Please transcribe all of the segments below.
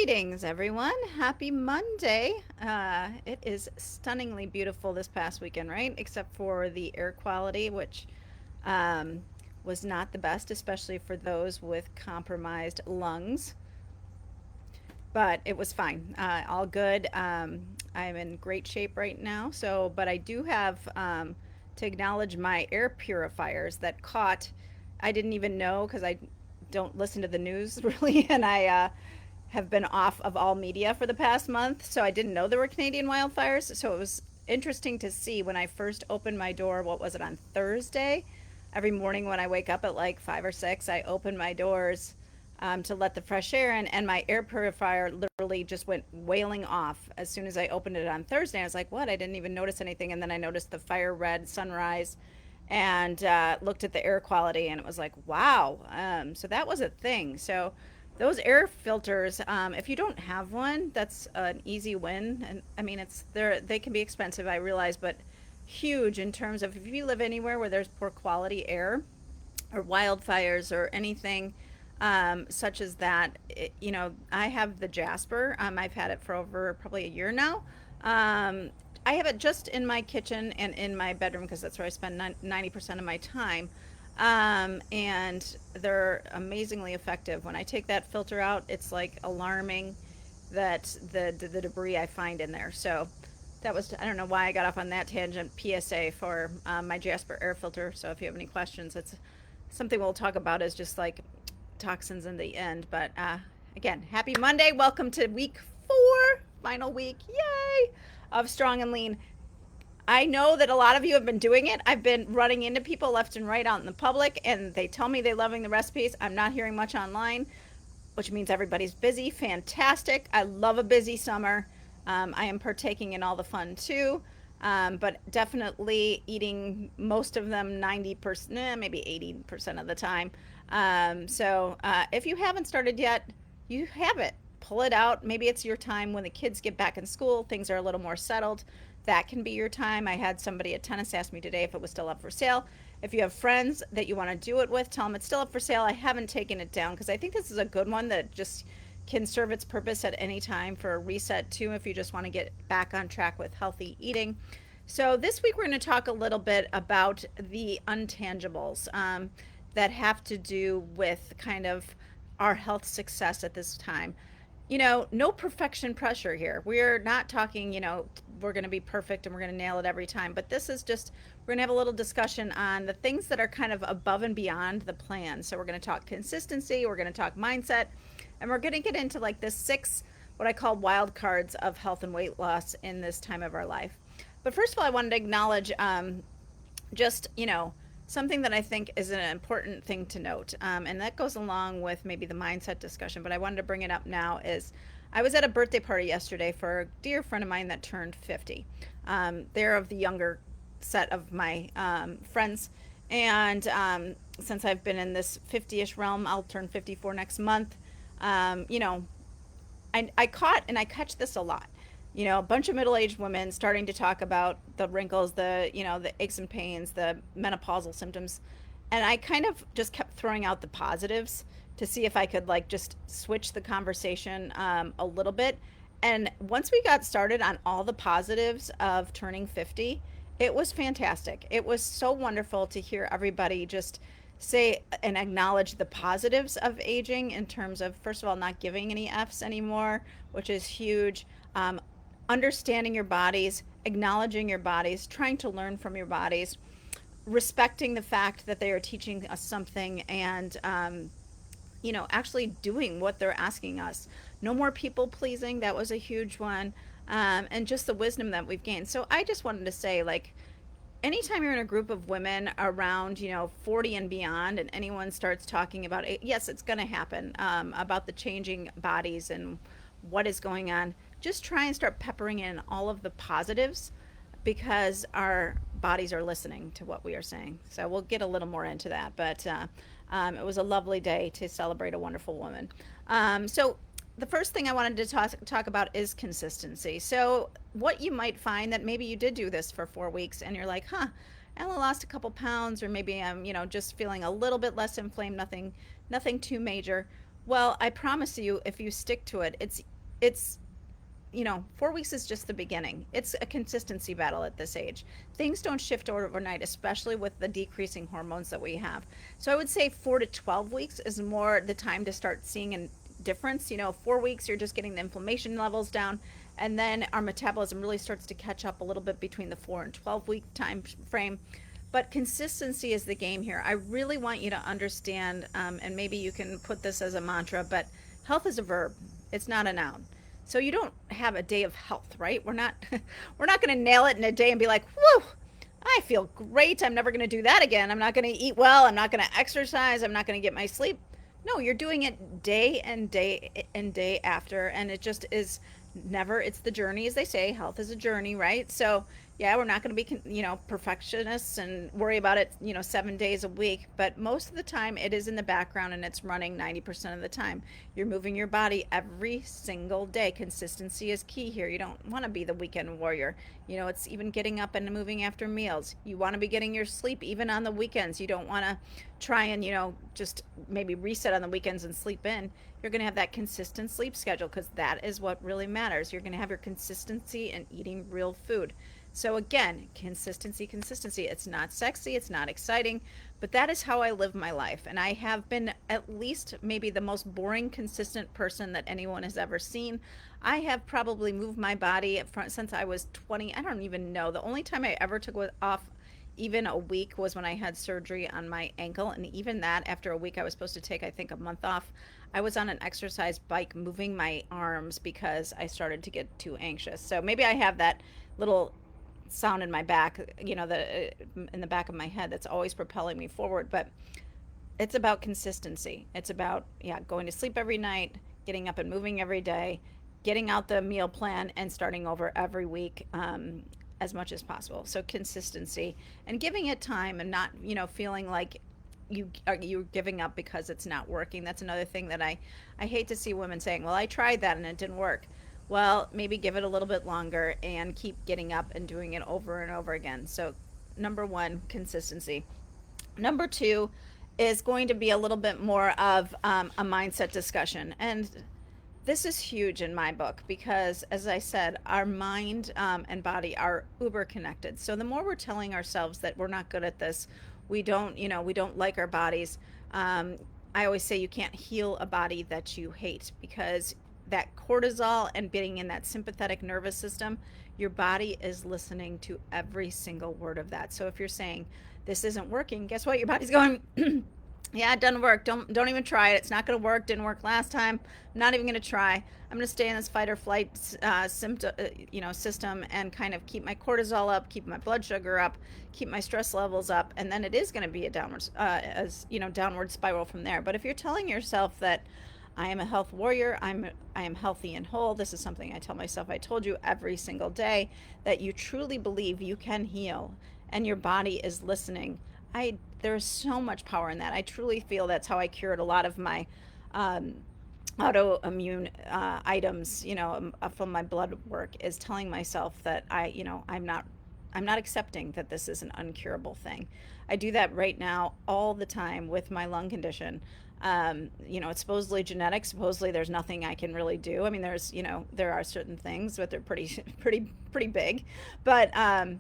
Greetings, everyone. Happy Monday. It is stunningly beautiful this past weekend, right? Except for the air quality, which um, was not the best, especially for those with compromised lungs. But it was fine. All good. I'm in great shape right now. But I do have to acknowledge my air purifiers that caught. I didn't even know because I don't listen to the news really, and I have been off of all media for the past month, so I didn't know there were Canadian wildfires. So it was interesting to see when I first opened my door. What was it, on Thursday? Every morning when I wake up at like 5 or 6, I open my doors to let the fresh air in, and my air purifier literally just went wailing off as soon as I opened it on Thursday. I was like, "What?" I didn't even notice anything, and then I noticed the fire red sunrise, and looked at the air quality, and it was like, "Wow!" So that was a thing. So those air filters, if you don't have one, that's an easy win. And I mean, they can be expensive, I realize, but huge in terms of if you live anywhere where there's poor quality air or wildfires or anything such as that. I have the Jasper. I've had it for over probably a year now. Um, I have it just in my kitchen and in my bedroom because that's where I spend 90% of my time. And they're amazingly effective. When I take that filter out, it's like alarming that the debris I find in there. So that was, I don't know why I got off on that tangent. PSA for my Jasper air filter. So if you have any questions, it's something we'll talk about is just like toxins in the end. But again, happy Monday. Welcome to week 4, final week, yay, of Strong and Lean. I know that a lot of you have been doing it. I've been running into people left and right out in the public, and they tell me they're loving the recipes. I'm not hearing much online, which means everybody's busy. Fantastic. I love a busy summer. I am partaking in all the fun too, but definitely eating most of them 90%, maybe 80% of the time. If you haven't started yet, you have it. Pull it out. Maybe it's your time when the kids get back in school, things are a little more settled. That can be your time. I had somebody at tennis ask me today if it was still up for sale. If you have friends that you want to do it with, tell them it's still up for sale. I haven't taken it down because I think this is a good one that just can serve its purpose at any time for a reset too if you just want to get back on track with healthy eating. So this week we're going to talk a little bit about the untangibles that have to do with kind of our health success at this time. No perfection pressure here. We're not talking, we're going to be perfect and we're going to nail it every time. But this is just, we're going to have a little discussion on the things that are kind of above and beyond the plan. So we're going to talk consistency, we're going to talk mindset, and we're going to get into like the 6, what I call wild cards of health and weight loss in this time of our life. But first of all, I wanted to acknowledge just, something that I think is an important thing to note, and that goes along with maybe the mindset discussion, but I wanted to bring it up now, is I was at a birthday party yesterday for a dear friend of mine that turned 50. They're of the younger set of my friends, and since I've been in this 50-ish realm, I'll turn 54 next month. Um, you know, I caught, and I catch this a lot, a bunch of middle-aged women starting to talk about the wrinkles, the aches and pains, the menopausal symptoms. And I kind of just kept throwing out the positives to see if I could like just switch the conversation a little bit. And once we got started on all the positives of turning 50, it was fantastic. It was so wonderful to hear everybody just say and acknowledge the positives of aging in terms of, first of all, not giving any F's anymore, which is huge. Um, Understanding your bodies, acknowledging your bodies, trying to learn from your bodies, respecting the fact that they are teaching us something, and actually doing what they're asking us. No more people pleasing. That was a huge one. And just the wisdom that we've gained. So I just wanted to say, like, anytime you're in a group of women around 40 and beyond, and anyone starts talking about it, yes, it's going to happen, about the changing bodies and what is going on, just try and start peppering in all of the positives because our bodies are listening to what we are saying. So we'll get a little more into that, but it was a lovely day to celebrate a wonderful woman. So the first thing I wanted to talk about is consistency. So what you might find that maybe you did do this for 4 weeks and you're like, huh, I only lost a couple pounds, or maybe I'm, just feeling a little bit less inflamed, nothing too major. Well, I promise you, if you stick to it, it's it's 4 weeks is just the beginning. It's a consistency battle at this age. Things don't shift overnight, especially with the decreasing hormones that we have. So I would say 4 to 12 weeks is more the time to start seeing a difference. 4 weeks, you're just getting the inflammation levels down. And then our metabolism really starts to catch up a little bit between the 4 and 12 week time frame. But consistency is the game here. I really want you to understand, and maybe you can put this as a mantra, but health is a verb, it's not a noun. So you don't have a day of health, right? We're not going to nail it in a day and be like, "Whoa, I feel great. I'm never going to do that again. I'm not going to eat well. I'm not going to exercise. I'm not going to get my sleep." No, you're doing it day and day and day after, and it just is never. It's the journey, as they say. Health is a journey, right? So yeah, we're not going to be perfectionists and worry about it 7 days a week, but most of the time it is in the background and it's running 90% of the time. You're moving your body every single day. Consistency is key here. You don't want to be the weekend warrior. It's even getting up and moving after meals. You want to be getting your sleep even on the weekends. You don't want to try and just maybe reset on the weekends and sleep in. You're going to have that consistent sleep schedule, because that is what really matters. You're going to have your consistency in eating real food. So again, consistency, consistency. It's not sexy, it's not exciting, but that is how I live my life. And I have been at least maybe the most boring, consistent person that anyone has ever seen. I have probably moved my body since I was 20. I don't even know. The only time I ever took off even a week was when I had surgery on my ankle. And even that, after a week, I was supposed to take, I think, a month off. I was on an exercise bike moving my arms because I started to get too anxious. So maybe I have that little sound in my back, in the back of my head, that's always propelling me forward. But it's about consistency. It's about, yeah, going to sleep every night, getting up and moving every day, getting out the meal plan and starting over every week, as much as possible. So consistency and giving it time, and not, feeling like you're giving up because it's not working. That's another thing that I hate to see women saying, well, I tried that and it didn't work. Well, maybe give it a little bit longer and keep getting up and doing it over and over again. So, number one, consistency. Number two is going to be a little bit more of a mindset discussion. And this is huge in my book because, as I said, our mind and body are uber connected. So, the more we're telling ourselves that we're not good at this, we don't like our bodies. I always say you can't heal a body that you hate, because that cortisol and being in that sympathetic nervous system, your body is listening to every single word of that. So if you're saying this isn't working, guess what? Your body's going, yeah, it doesn't work. Don't even try it. It's not going to work. Didn't work last time. I'm not even going to try. I'm going to stay in this fight or flight system, and kind of keep my cortisol up, keep my blood sugar up, keep my stress levels up, and then it is going to be a downward spiral from there. But if you're telling yourself that I am a health warrior, I am healthy and whole. This is something I tell myself. I told you every single day, that you truly believe you can heal and your body is listening. There's so much power in that. I truly feel that's how I cured a lot of my um, autoimmune items, from my blood work, is telling myself that I'm not accepting that this is an uncurable thing. I do that right now all the time with my lung condition. It's supposedly genetic. Supposedly there's nothing I can really do. I mean, there are certain things, but they're pretty, pretty big. But I'm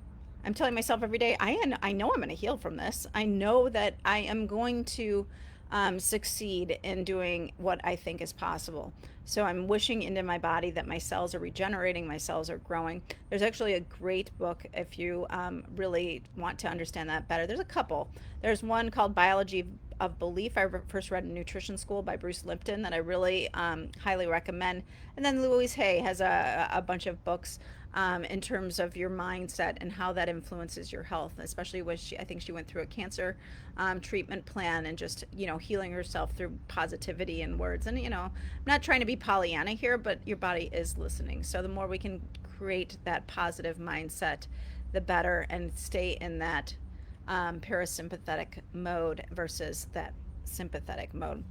telling myself every day, I know I'm going to heal from this. I know that I am going to succeed in doing what I think is possible. So I'm wishing into my body that my cells are regenerating, my cells are growing. There's actually a great book if you really want to understand that better. There's a couple. There's one called Biology of Belief. I first read in nutrition school by Bruce Lipton that I really highly recommend. And then Louise Hay has a bunch of books in terms of your mindset and how that influences your health, especially when I think she went through a cancer treatment plan, and just, healing herself through positivity and words. And, I'm not trying to be Pollyanna here, but your body is listening. So the more we can create that positive mindset, the better, and stay in that parasympathetic mode versus that sympathetic mode.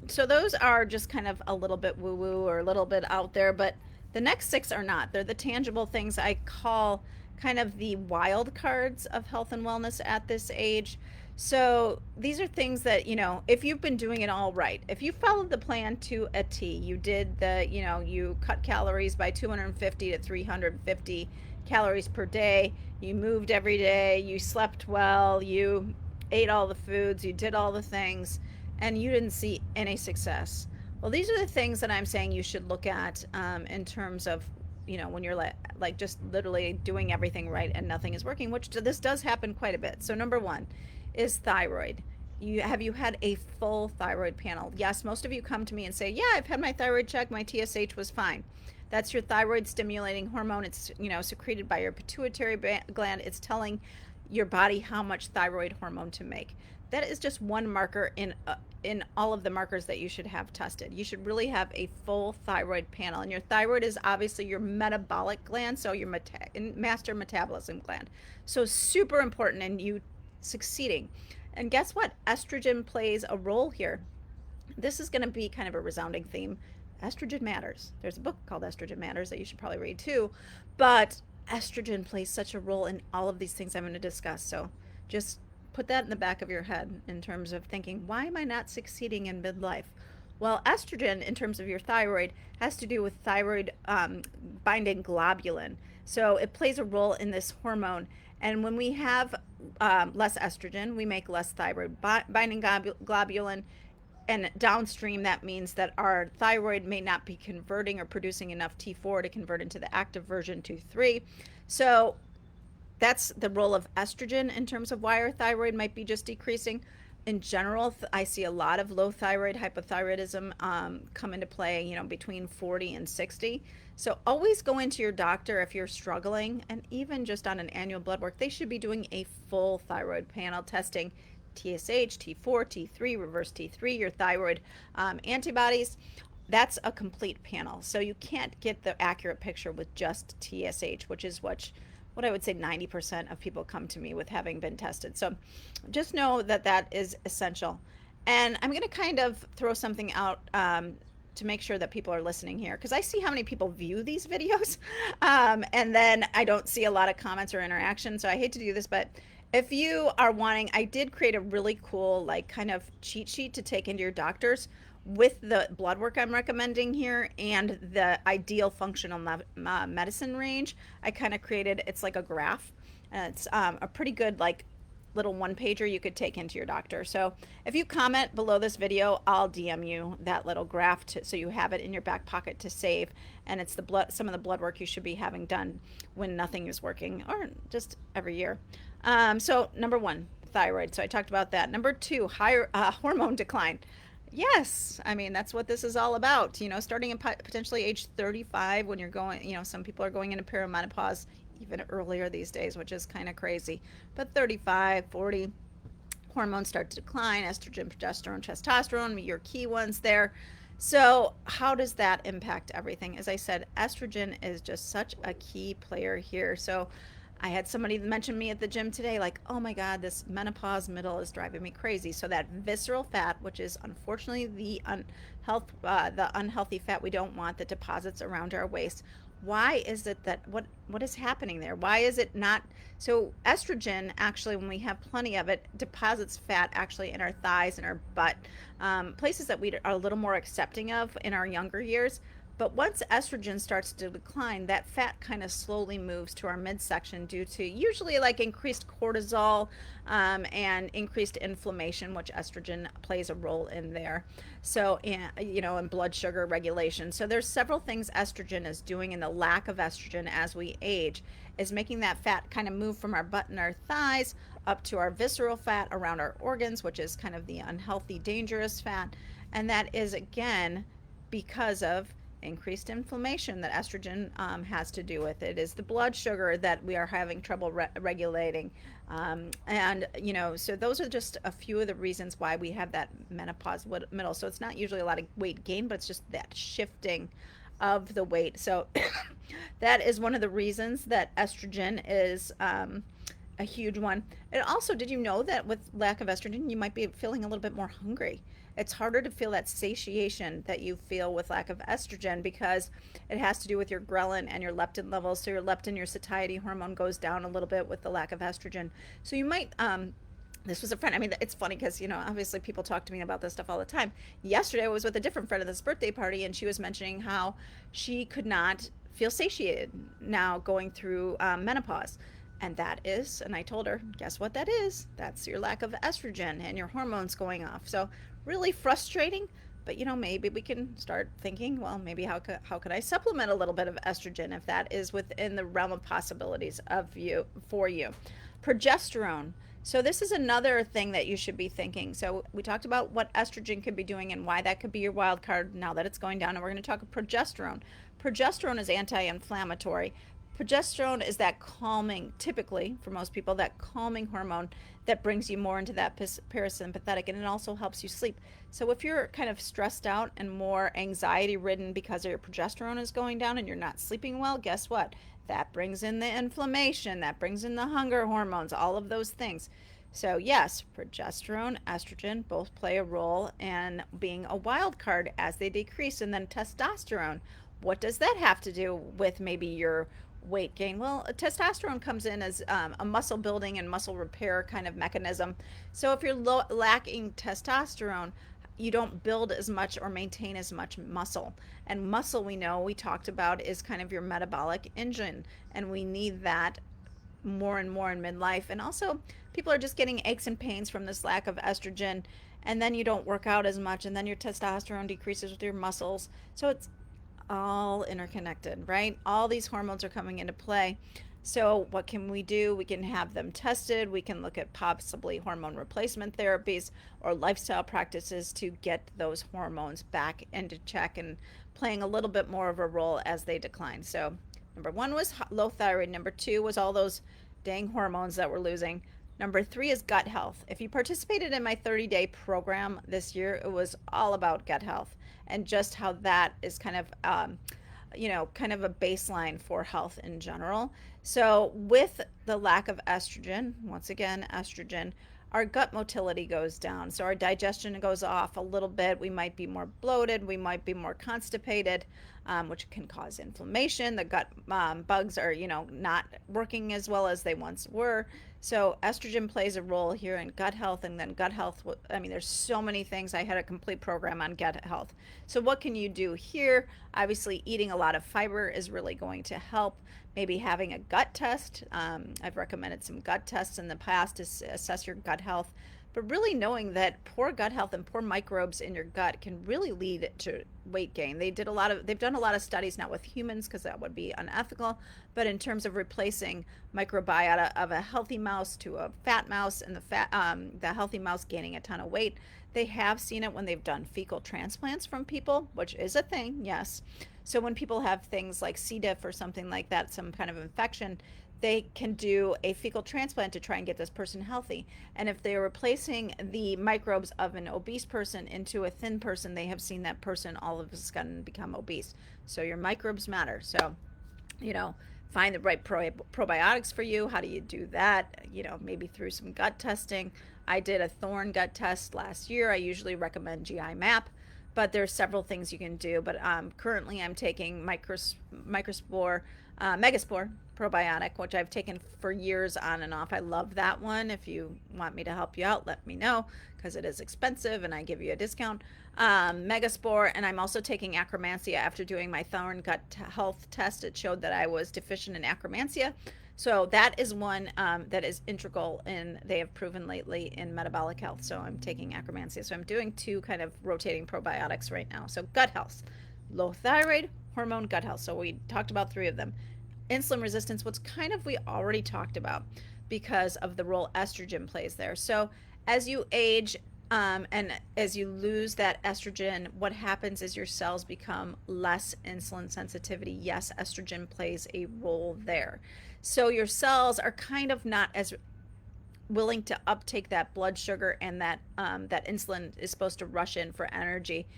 So those are just kind of a little bit woo woo or a little bit out there, but the next six are not. They're the tangible things I call kind of the wild cards of health and wellness at this age. So these are things that, if you've been doing it all right, if you followed the plan to a T, you did you cut calories by 250 to 350 calories per day, you moved every day, you slept well, you ate all the foods, you did all the things, and you didn't see any success. Well, these are the things that I'm saying you should look at in terms of, when you're like just literally doing everything right and nothing is working, which this does happen quite a bit. So number one is thyroid. You had a full thyroid panel? Yes, most of you come to me and say, "Yeah, I've had my thyroid checked. My TSH was fine." That's your thyroid stimulating hormone. It's, secreted by your pituitary gland. It's telling your body how much thyroid hormone to make. That is just one marker in all of the markers that you should have tested. You should really have a full thyroid panel. And your thyroid is obviously your metabolic gland, so your master metabolism gland. So super important in you succeeding. And guess what? Estrogen plays a role here. This is going to be kind of a resounding theme. Estrogen matters. There's a book called Estrogen Matters that you should probably read too. But estrogen plays such a role in all of these things I'm going to discuss. So just put that in the back of your head in terms of thinking, why am I not succeeding in midlife? Well, estrogen, in terms of your thyroid, has to do with thyroid binding globulin. So it plays a role in this hormone. And when we have less estrogen, we make less thyroid binding globulin. And downstream, that means that our thyroid may not be converting or producing enough T4 to convert into the active version 2,3. So that's the role of estrogen in terms of why our thyroid might be just decreasing. In general, I see a lot of low thyroid hypothyroidism come into play, between 40 and 60. So always go into your doctor if you're struggling, and even just on an annual blood work, they should be doing a full thyroid panel testing TSH, T4, T3, reverse T3, your thyroid antibodies. That's a complete panel. So you can't get the accurate picture with just TSH, which is what I would say 90% of people come to me with having been tested. So just know that that is essential. And I'm going to kind of throw something out to make sure that people are listening here, because I see how many people view these videos and then I don't see a lot of comments or interaction. So I hate to do this, but if you are wanting, I did create a really cool like kind of cheat sheet to take into your doctors with the blood work I'm recommending here and the ideal functional medicine range. I kind of created, it's like a graph, and it's a pretty good like little one pager you could take into your doctor. So if you comment below this video, I'll DM you that little graph so you have it in your back pocket to save. And it's some of the blood work you should be having done when nothing is working, or just every year. So number one, thyroid. So I talked about that. Number two, higher hormone decline. Yes, I mean, that's what this is all about. Starting at potentially age 35, when you're going, some people are going into perimenopause even earlier these days, which is kind of crazy. But 35, 40, hormones start to decline, estrogen, progesterone, testosterone, your key ones there. So how does that impact everything? As I said, estrogen is just such a key player here. So I had somebody mention me at the gym today, like, oh my God, this menopause middle is driving me crazy. So that visceral fat, which is unfortunately the unhealthy fat we don't want that deposits around our waist. Why is it that what is happening there? Why is it not? So estrogen, actually, when we have plenty of it, deposits fat actually in our thighs and our butt, places that we are a little more accepting of in our younger years. But once estrogen starts to decline, that fat kind of slowly moves to our midsection due to usually like increased cortisol and increased inflammation, which estrogen plays a role in there. So, and blood sugar regulation. So there's several things estrogen is doing, and the lack of estrogen as we age is making that fat kind of move from our butt and our thighs up to our visceral fat around our organs, which is kind of the unhealthy, dangerous fat. And that is, again, because of increased inflammation that estrogen has to do with. It is the blood sugar that we are having trouble regulating. So those are just a few of the reasons why we have that menopause middle. So it's not usually a lot of weight gain, but it's just that shifting of the weight. So that is one of the reasons that estrogen is a huge one. And also, did you know that with lack of estrogen, you might be feeling a little bit more hungry? It's harder to feel that satiation that you feel with lack of estrogen because it has to do with your ghrelin and your leptin levels. So your leptin, your satiety hormone, goes down a little bit with the lack of estrogen. So you might This was a friend. I mean, it's funny because, obviously people talk to me about this stuff all the time. Yesterday, I was with a different friend at this birthday party, and she was mentioning how she could not feel satiated now going through menopause. And that is, and I told her, guess what that is? That's your lack of estrogen and your hormones going off. So, really frustrating. But, maybe we can start thinking, well, maybe how could I supplement a little bit of estrogen if that is within the realm of possibilities of you for you. Progesterone. So this is another thing that you should be thinking. So we talked about what estrogen could be doing and why that could be your wild card now that it's going down. And we're going to talk progesterone. Progesterone is anti-inflammatory. Progesterone is that calming, typically for most people, that calming hormone that brings you more into that parasympathetic, and it also helps you sleep. So if you're kind of stressed out and more anxiety ridden because your progesterone is going down and you're not sleeping well, guess what? That brings in the inflammation, that brings in the hunger hormones, all of those things. So, yes, progesterone, estrogen both play a role in being a wild card as they decrease. And then testosterone, what does that have to do with maybe your weight gain? Well, testosterone comes in as a muscle building and muscle repair kind of mechanism. So, if you're lacking testosterone, you don't build as much or maintain as much muscle. And muscle, we know, we talked about, is kind of your metabolic engine. And we need that more and more in midlife. And also, people are just getting aches and pains from this lack of estrogen. And then you don't work out as much. And then your testosterone decreases with your muscles. So it's all interconnected, right? All these hormones are coming into play. So, what can we do? We can have them tested. We can look at possibly hormone replacement therapies or lifestyle practices to get those hormones back into check and playing a little bit more of a role as they decline. So, number one was low thyroid. Number two was all those dang hormones that we're losing. Number three is gut health. If you participated in my 30-day program this year, it was all about gut health and just how that is kind of kind of a baseline for health in general. So, with the lack of estrogen, once again, estrogen, our gut motility goes down. So, our digestion goes off a little bit. We might be more bloated. We might be more constipated, which can cause inflammation. The gut bugs are, not working as well as they once were. So, estrogen plays a role here in gut health, and then gut health. I mean, there's so many things. I had a complete program on gut health. So, what can you do here? Obviously, eating a lot of fiber is really going to help. Maybe having a gut test. I've recommended some gut tests in the past to assess your gut health. But really knowing that poor gut health and poor microbes in your gut can really lead to weight gain. They've done a lot of studies, not with humans because that would be unethical, but in terms of replacing microbiota of a healthy mouse to a fat mouse, and the healthy mouse gaining a ton of weight. They have seen it when they've done fecal transplants from people, which is a thing, yes. So when people have things like C. diff or something like that, some kind of infection, they can do a fecal transplant to try and get this person healthy. And if they're replacing the microbes of an obese person into a thin person, they have seen that person all of a sudden become obese. So your microbes matter. So, find the right probiotics for you. How do you do that? Maybe through some gut testing. I did a Thorne gut test last year. I usually recommend GI Map, but there's several things you can do. But currently I'm taking Microspore, Megaspore probiotic, which I've taken for years on and off. I love that one. If you want me to help you out, let me know because it is expensive and I give you a discount. Megaspore, and I'm also taking Akkermansia after doing my Thorne gut health test. It showed that I was deficient in Akkermansia. So that is one that is integral they have proven lately in metabolic health. So I'm taking Akkermansia. So I'm doing two kind of rotating probiotics right now. So gut health, low thyroid, hormone, gut health. So we talked about three of them. Insulin resistance, what's kind of we already talked about because of the role estrogen plays there. So as you age and as you lose that estrogen, what happens is your cells become less insulin sensitivity. Yes, estrogen plays a role there. So your cells are kind of not as willing to uptake that blood sugar, and that insulin is supposed to rush in for energy.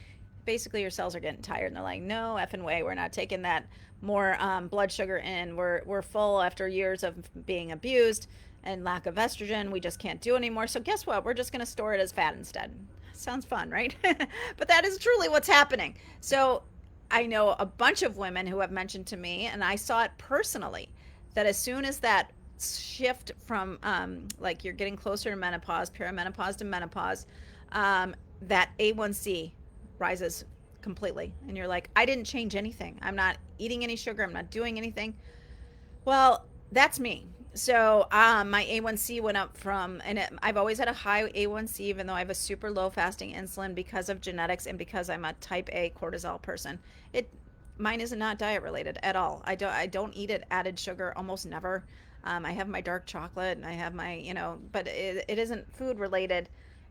Basically, your cells are getting tired and they're like, no effing way, we're not taking that more blood sugar in. We're full after years of being abused and lack of estrogen. We just can't do anymore. So guess what? We're just going to store it as fat instead. Sounds fun, right? But that is truly what's happening. So I know a bunch of women who have mentioned to me, and I saw it personally, that as soon as that shift from like you're getting closer to menopause, perimenopause to menopause, that A1C rises completely. And you're like, I didn't change anything. I'm not eating any sugar. I'm not doing anything. Well, that's me. So my A1C went up I've always had a high A1C, even though I have a super low fasting insulin because of genetics and because I'm a type A cortisol person. It Mine is not diet related at all. I don't eat it added sugar almost never. I have my dark chocolate and I have my, but it isn't food related.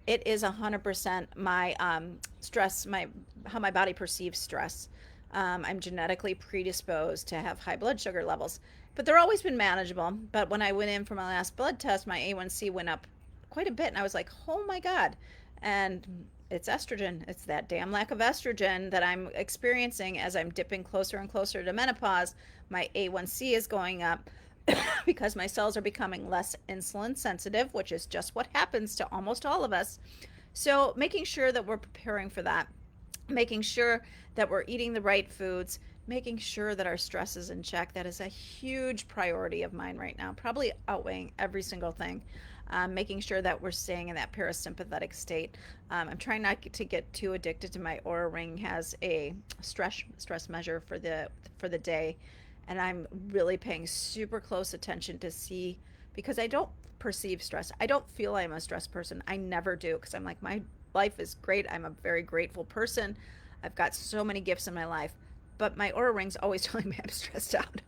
It is 100% my stress, my how my body perceives stress. I'm genetically predisposed to have high blood sugar levels, but they're always been manageable. But when I went in for my last blood test, my A1C went up quite a bit, and I was like, oh my God. And it's estrogen. It's that damn lack of estrogen that I'm experiencing as I'm dipping closer and closer to menopause. My A1C is going up because my cells are becoming less insulin sensitive, which is just what happens to almost all of us. So, making sure that we're preparing for that, making sure that we're eating the right foods, making sure that our stress is in check. That is a huge priority of mine right now, probably outweighing every single thing. Making sure that we're staying in that parasympathetic state. I'm trying not to get too addicted to my Aura Ring. Has a stress measure for the day, and I'm really paying super close attention to see, because I don't perceive stress. I don't feel I'm a stress person. I never do, because I'm like, my life is great. I'm a very grateful person. I've got so many gifts in my life, but my Aura Ring's always telling me I'm stressed out.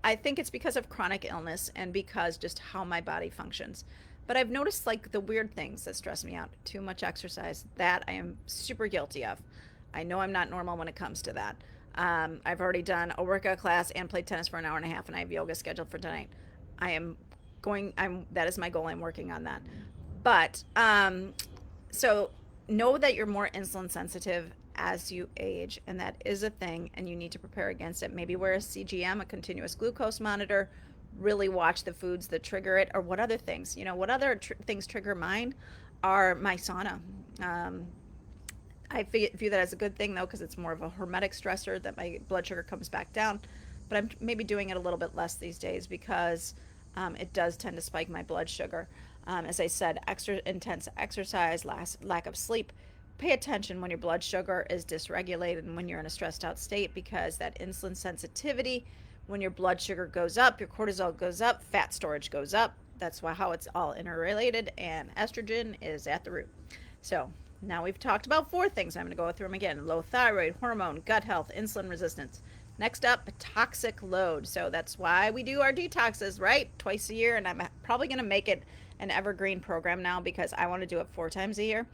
I think it's because of chronic illness and because just how my body functions. But I've noticed like the weird things that stress me out. Too much exercise, that I am super guilty of. I know I'm not normal when it comes to that. I've already done a workout class and played tennis for an hour and a half, and I have yoga scheduled for tonight. I am that is my goal. I'm working on that. But so know that you're more insulin sensitive as you age, and that is a thing, and you need to prepare against it. Maybe wear a CGM, a continuous glucose monitor. Really watch the foods that trigger it, or what other things. What other things trigger mine are my sauna. I view that as a good thing though, because it's more of a hormetic stressor that my blood sugar comes back down. But I'm maybe doing it a little bit less these days because it does tend to spike my blood sugar. As I said, extra intense exercise, lack of sleep. Pay attention when your blood sugar is dysregulated and when you're in a stressed out state, because that insulin sensitivity, when your blood sugar goes up, your cortisol goes up, fat storage goes up. That's how it's all interrelated, and estrogen is at the root. So now we've talked about 4 things. I'm going to go through them again: low thyroid hormone, gut health, insulin resistance. Next up, toxic load. So that's why we do our detoxes, right? Twice a year, and I'm probably going to make it an evergreen program now, because I want to do it 4 times a year,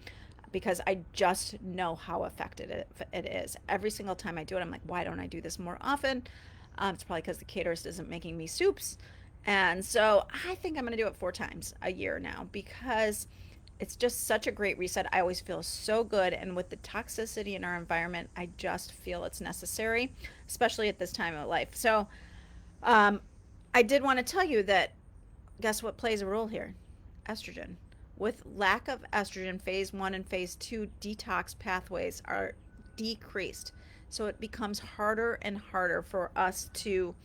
because I just know how effective it is. Every single time I do it, I'm like, why don't I do this more often? It's probably because the caterist isn't making me soups. And so I think I'm going to do it 4 times a year now, because it's just such a great reset. I always feel so good. And with the toxicity in our environment, I just feel it's necessary, especially at this time of life. So I did want to tell you that, guess what plays a role here? Estrogen. With lack of estrogen, phase 1 and phase 2 detox pathways are decreased. So it becomes harder and harder for us to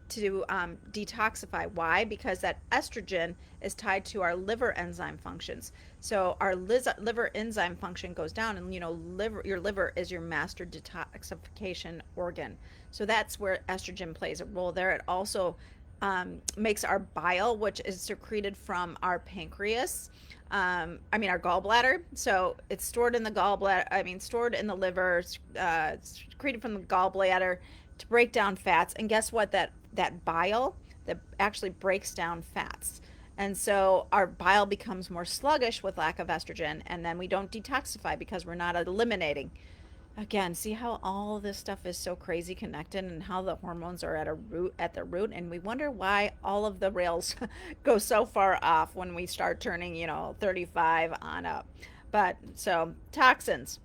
detoxify. Why? Because that estrogen is tied to our liver enzyme functions. So our liver enzyme function goes down, and your liver is your master detoxification organ. So that's where estrogen plays a role there. It also makes our bile, which is secreted from our pancreas, our gallbladder. So it's stored in the gallbladder, stored in the liver, secreted from the gallbladder to break down fats. And guess what? That bile that actually breaks down fats. And so our bile becomes more sluggish with lack of estrogen, and then we don't detoxify because we're not eliminating. Again, see how all this stuff is so crazy connected, and how the hormones are at the root, and we wonder why all of the rails go so far off when we start turning, 35 on up. But so toxins,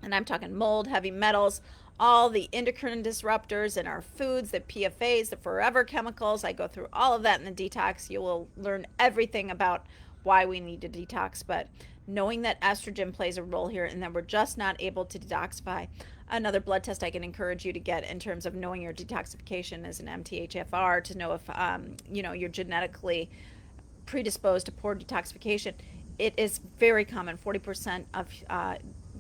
and I'm talking mold, heavy metals, all the endocrine disruptors in our foods, the PFAs, the forever chemicals. I go through all of that in the detox. You will learn everything about why we need to detox. But knowing that estrogen plays a role here, and that we're just not able to detoxify. Another blood test I can encourage you to get in terms of knowing your detoxification is an MTHFR to know if you're genetically predisposed to poor detoxification. It is very common. 40% of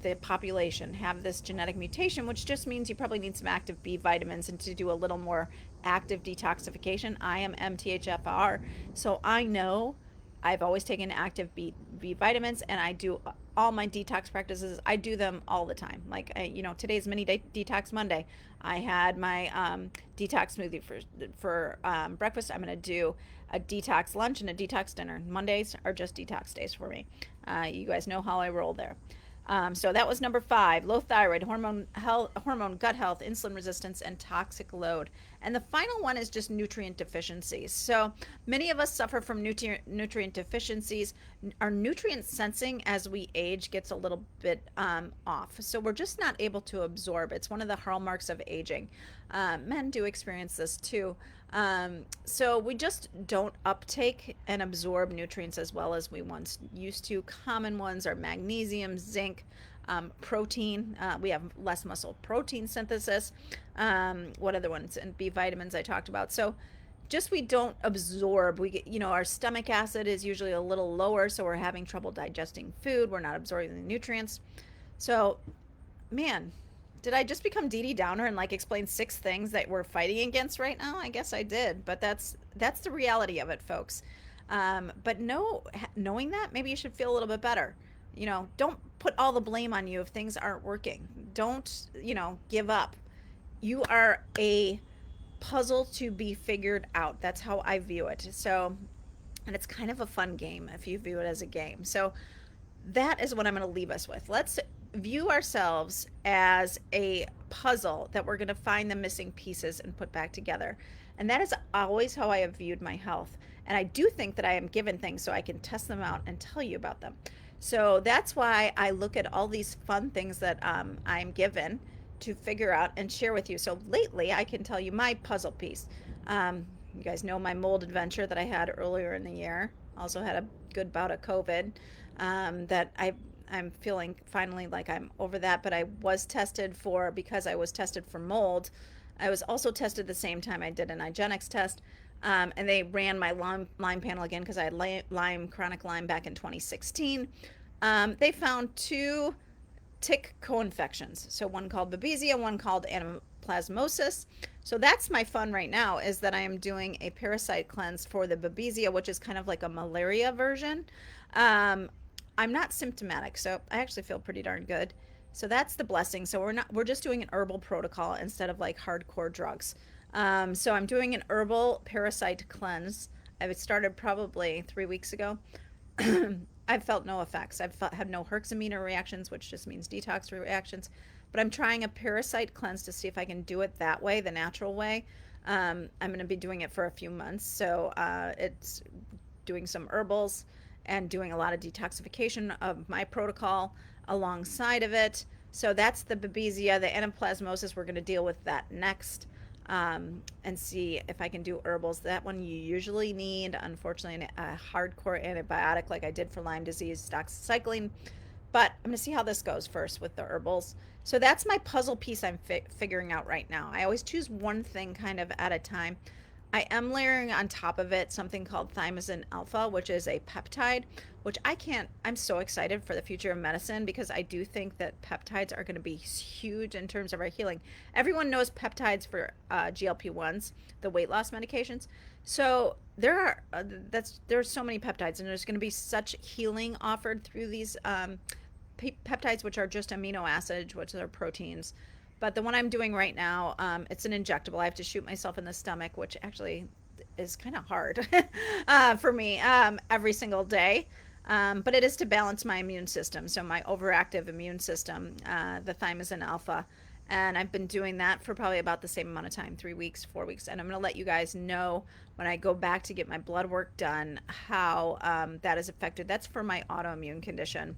the population have this genetic mutation, which just means you probably need some active B vitamins and to do a little more active detoxification. I am MTHFR, so I know I've always taken active B vitamins, and I do all my detox practices. I do them all the time. Like, today's mini detox Monday. I had my detox smoothie for breakfast. I'm going to do a detox lunch and a detox dinner. Mondays are just detox days for me. You guys know how I roll there. So that was number 5: low thyroid, hormone, gut health, insulin resistance, and toxic load. And the final one is just nutrient deficiencies. So many of us suffer from nutrient deficiencies. Our nutrient sensing as we age gets a little bit off. So we're just not able to absorb. It's one of the hallmarks of aging. Men do experience this too. So we just don't uptake and absorb nutrients as well as we once used to. Common ones are magnesium, zinc, protein. We have less muscle protein synthesis. What other ones? And B vitamins I talked about. So just we don't absorb. We get, our stomach acid is usually a little lower, so we're having trouble digesting food. We're not absorbing the nutrients. So, man, did I just become Dee Dee Downer and like explain 6 things that we're fighting against right now? I guess I did, but that's the reality of it, folks. But knowing that, maybe you should feel a little bit better. Don't put all the blame on you if things aren't working. Don't, give up. You are a puzzle to be figured out. That's how I view it. So, and it's kind of a fun game if you view it as a game. So, that is what I'm going to leave us with. Let's view ourselves as a puzzle that we're going to find the missing pieces and put back together. And that is always how I have viewed my health. And I do think that I am given things so I can test them out and tell you about them. So that's why I look at all these fun things that I'm given to figure out and share with you. So lately, I can tell you my puzzle piece. You guys know my mold adventure that I had earlier in the year. Also had a good bout of COVID that I'm feeling finally like I'm over that, but I was tested because I was tested for mold. I was also tested the same time I did an IGeneX test, and they ran my Lyme panel again because I had chronic Lyme back in 2016. They found 2 tick co-infections, so one called Babesia, one called anaplasmosis. So that's my fun right now, is that I am doing a parasite cleanse for the Babesia, which is kind of like a malaria version. I'm not symptomatic, so I actually feel pretty darn good. So that's the blessing. So we're just doing an herbal protocol instead of like hardcore drugs. So I'm doing an herbal parasite cleanse. I started probably 3 weeks ago. I've felt no effects. Had no Herxaminer reactions, which just means detox reactions. But I'm trying a parasite cleanse to see if I can do it that way, the natural way. I'm going to be doing it for a few months. So it's doing some herbals and doing a lot of detoxification of my protocol alongside of it. So that's the Babesia. The anaplasmosis, we're going to deal with that next, and see if I can do herbals. That one you usually need, unfortunately, a hardcore antibiotic like I did for Lyme disease, doxycycline. But I'm going to see how this goes first with the herbals. So that's my puzzle piece I'm figuring out right now. I always choose one thing kind of at a time. I am layering on top of it something called thymosin alpha, which is a peptide, which I'm so excited for the future of medicine because I do think that peptides are going to be huge in terms of our healing. Everyone knows peptides for GLP-1s, the weight loss medications. So there's so many peptides, and there's going to be such healing offered through these peptides, which are just amino acids, which are proteins. But the one I'm doing right now, it's an injectable. I have to shoot myself in the stomach, which actually is kind of hard for me every single day. But it is to balance my immune system. So my overactive immune system, the thymosin alpha. And I've been doing that for probably about the same amount of time, 3 weeks, 4 weeks. And I'm going to let you guys know when I go back to get my blood work done how that is affected. That's for my autoimmune condition.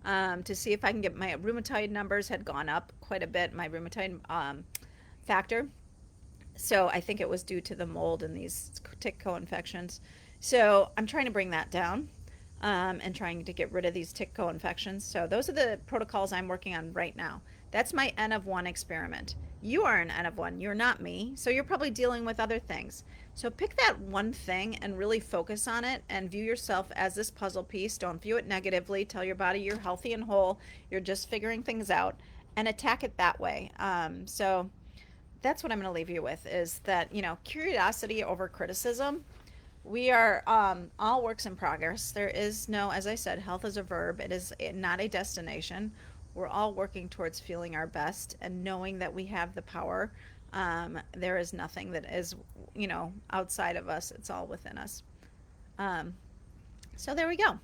To see if I can get my rheumatoid numbers had gone up quite a bit, my rheumatoid factor. So I think it was due to the mold and these tick co-infections. So I'm trying to bring that down and trying to get rid of these tick co-infections. So those are the protocols I'm working on right now. That's my N of one experiment. You are an N of one. You're not me. So you're probably dealing with other things. So pick that one thing and really focus on it and view yourself as this puzzle piece. Don't view it negatively. Tell your body you're healthy and whole. You're just figuring things out and attack it that way. So that's what I'm going to leave you with is that, curiosity over criticism. We are all works in progress. There is no, as I said, health is a verb. It is not a destination. We're all working towards feeling our best and knowing that we have the power. There is nothing that is, outside of us. It's all within us. Um, so there we go.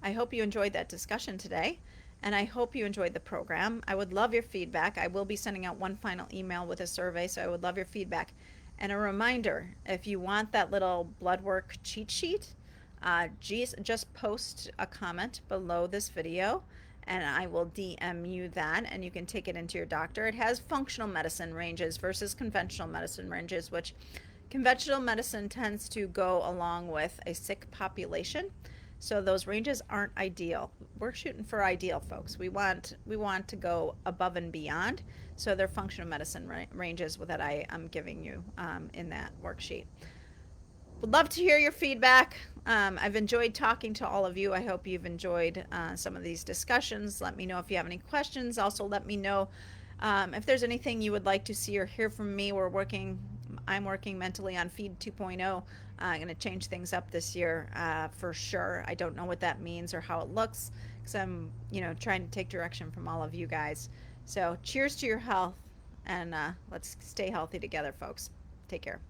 I hope you enjoyed that discussion today, and I hope you enjoyed the program. I would love your feedback. I will be sending out one final email with a survey, so I would love your feedback. And a reminder, if you want that little blood work cheat sheet, just post a comment below this video and I will DM you that and you can take it into your doctor. It has functional medicine ranges versus conventional medicine ranges, which conventional medicine tends to go along with a sick population. So those ranges aren't ideal. We're shooting for ideal, folks. We want to go above and beyond. So they're functional medicine ranges that I am giving you in that worksheet. Would love to hear your feedback. I've enjoyed talking to all of you. I hope you've enjoyed some of these discussions. Let me know if you have any questions. Also, let me know if there's anything you would like to see or hear from me. I'm working mentally on Feed 2.0. I'm going to change things up this year for sure. I don't know what that means or how it looks because I'm, trying to take direction from all of you guys. So cheers to your health and let's stay healthy together, folks. Take care.